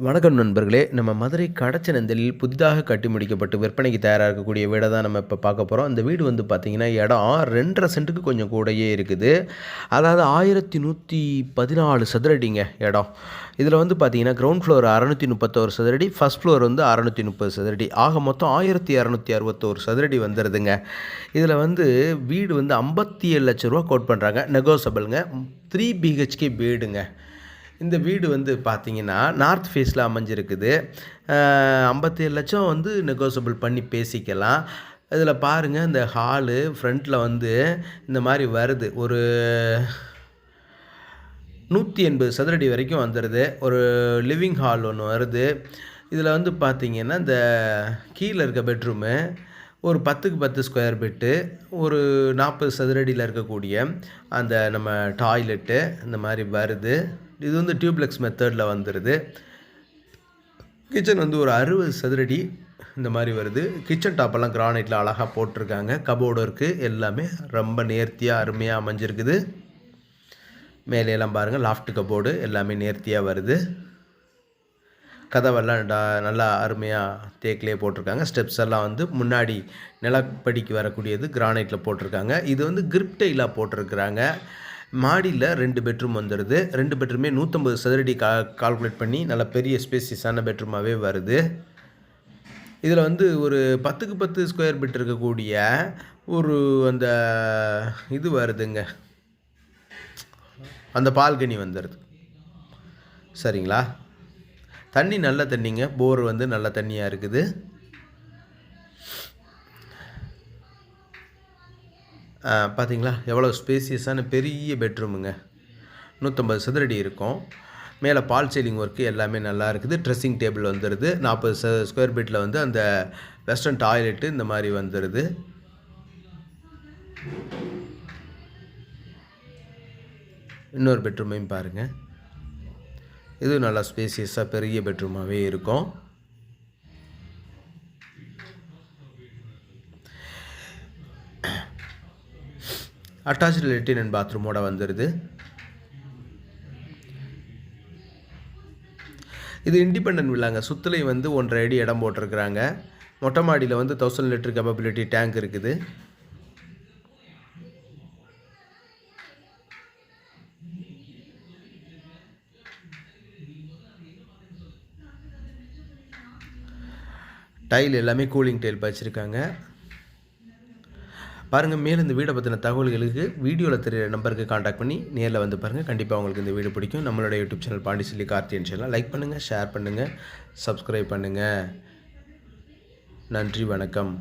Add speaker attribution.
Speaker 1: வணக்கம் நண்பர்களே. நம்ம மதுரை கடச்சனந்தலில் புதிதாக கட்டி முடிக்கப்பட்டு விற்பனைக்கு தயாரா இருக்கக்கூடிய வீட தான் நம்ம இப்ப பார்க்க போறோம். அந்த வீடு வந்து பார்த்தீங்கன்னா, இடம் 2 1/2 சென்ட்டுக்கு கொஞ்சம் கூடயே இருக்குது. அதாவது 1114 சதுர அடிங்க இடம். இதில வந்து பார்த்தீங்கன்னா, கிரவுண்ட் ஃப்ளோர் 631 சதுரடி, ஃபர்ஸ்ட் ஃப்ளோர் வந்து 630 சதுரடி. ஆக மொத்தம் 1261 சதுரடி வந்துருதுங்க. இதில வந்து வீடு வந்து ரூ. 57,00,000 கோட் பண்றாங்க. நெகோஷியபிள்ங்க. 3 பிஹெச்கே வீடுங்க. இந்த வீடு வந்து பார்த்தீங்கன்னா, நார்த் ஃபேஸில அமைஞ்சிருக்குது. 57,00,000 வந்து நெகோஷியபிள் பண்ணி பேசிக்கலாம். இதில பாருங்க, இந்த ஹாலு ஃப்ரண்ட்ல வந்து இந்த மாரி வருது. ஒரு 180 சதுரடி வரைக்கும் வந்துருது. ஒரு லிவிங் ஹால் ஒண்ணு வருது. இதில வந்து பார்த்தீங்கன்னா, இந்த கீழ இருக்க பெட்ரூமு ஒரு 10க்கு 10 ஸ்கொயர் பிட்டு, ஒரு 40 சதுரடியில இருக்கக்கூடிய அந்த நம்ம டாய்லெட்டு இந்த மாரி வருது. இது வந்து டியூப்லெக்ஸ் மெத்தட்ல வந்துருது. கிச்சன் வந்து ஒரு 60 சதுரடி இந்த மாரி வருது. கிச்சன் டாப்பெல்லாம் கிரானைட்ல அழகா போட்டிருக்காங்க. கபோர்டு இருக்கு. எல்லாமே ரொம்ப நேர்த்தியா, அருமையா அமைஞ்சிருக்குது. மேலேலாம் பாருங்க, லாஃப்ட் கபோர்டு எல்லாமே நேர்த்தியா வருது. கதவெல்லாம் நல்லா அருமையா தேக்கிலேயே போட்டிருக்காங்க. ஸ்டெப்ஸ் எல்லாம் வந்து முன்னாடி நிலப்படிக்கு வரக்கூடியது கிரானைட்ல போட்டிருக்காங்க. இது வந்து கிரிப் டைலா போட்டிருக்கிறாங்க. மாடியில 2 பெட்ரூம் வந்துருது. 2 பெட்ரூமே 150 சதுரடி கால்குலேட் பண்ணி நல்ல பெரிய ஸ்பேசியஸான பெட்ரூமாவே வருது. இதில வந்து ஒரு 10க்கு 10 ஸ்கொயர் பிட் இருக்கக்கூடிய ஒரு அந்த இது வருதுங்க. அந்த பால்கனி வந்துருது. சரிங்களா? தண்ணி நல்ல தண்ணிங்க. போர் வந்து நல்ல தண்ணியா இருக்குது. பார்த்தீங்களா? எவ்வளோ ஸ்பேசியஸான பெரிய பெட்ரூமுங்க. 150 சதுரடி இருக்கும். மேலே பால் சீலிங் ஒர்க்கு எல்லாமே நல்லா இருக்குது. ட்ரெஸ்ஸிங் டேபிள் வந்துருது. 40 ஸ்கொயர் ஃபீட்ல வந்து அந்த வெஸ்டர்ன் டாய்லெட்டு இந்த மாரி வந்துருது. இன்னொரு பெட்ரூமையும் பாருங்க. இதுவும் நல்லா ஸ்பேசியஸா பெரிய பெட்ரூமாவே இருக்கும். அட்டாச்டு லெட்டின் அண்ட் பாத்ரூமோட வந்துருது. இது இண்டிபெண்டன்ட் வில்லாங்க. சுத்துலையும் வந்து 1.5 அடி இடம் போட்டிருக்கிறாங்க. மொட்டை மாடியில வந்து 1000 லிட்டர் கேப்பபிலிட்டி டேங்க் இருக்குது. டைல் எல்லாமே கூலிங் டைல் பதிச்சிருக்காங்க. பாருங்க, மேலும் இந்த வீடை பற்றின தகவல்களுக்கு வீடியோவில் தெரியிற நம்பருக்கு காண்டாக்ட் பண்ணி நேரில் வந்து பாருங்கள். கண்டிப்பாக உங்களுக்கு இந்த வீடு பிடிக்கும். நம்மளோட YouTube channel Pandiselvi Karthiyan channel like பண்ணுங்கள், ஷேர் பண்ணுங்கள், சப்ஸ்கிரைப் பண்ணுங்கள். நன்றி, வணக்கம்.